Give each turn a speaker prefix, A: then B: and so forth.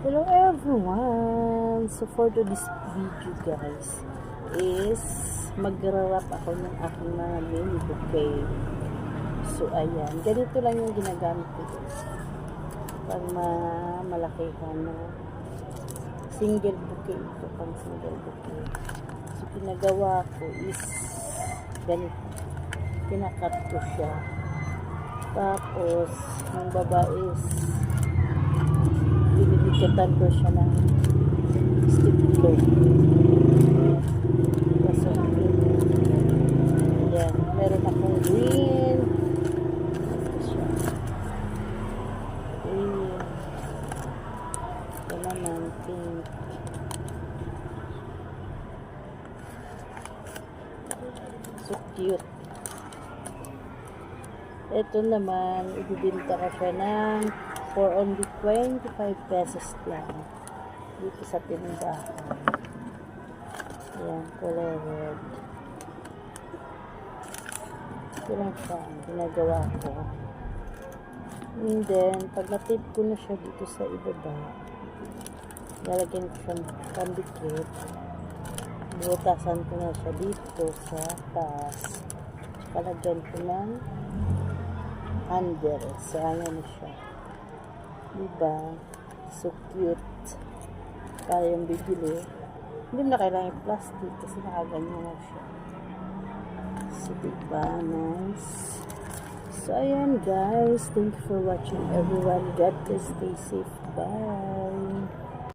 A: Hello everyone! So for this video guys is magra-wrap ako ng aking mga mini bouquet. So ayan, ganito lang yung ginagamit ko guys. Pag malakihan na single bouquet ito, pang single bouquet. So pinagawa ko is ganito. Pinakat ko siya. Tapos yung baba is binibigatan ko siya ng stick glue. So, yan. Meron akong green. Ito siya. Green. Ito naman, pink. So cute. Ito naman, ibibinta ko siya ng for only 25 pesos lang dito sa tindahan. Ayan, color red. Ito lang siya, ginagawa ko. And then, pag natip ko na siya dito sa ibaba, lalagyan ko siya pambikit. Butasan ko na siya dito sa taas. Palagyan ko ng handle. So, ayan na siya. Diba? So cute. Kaya yung bibili. Hindi na kailangan yung plastic kasi nakaganyan na siya. So, diba? Nice. So, ayan guys. Thank you for watching everyone. God bless. Stay safe. Bye.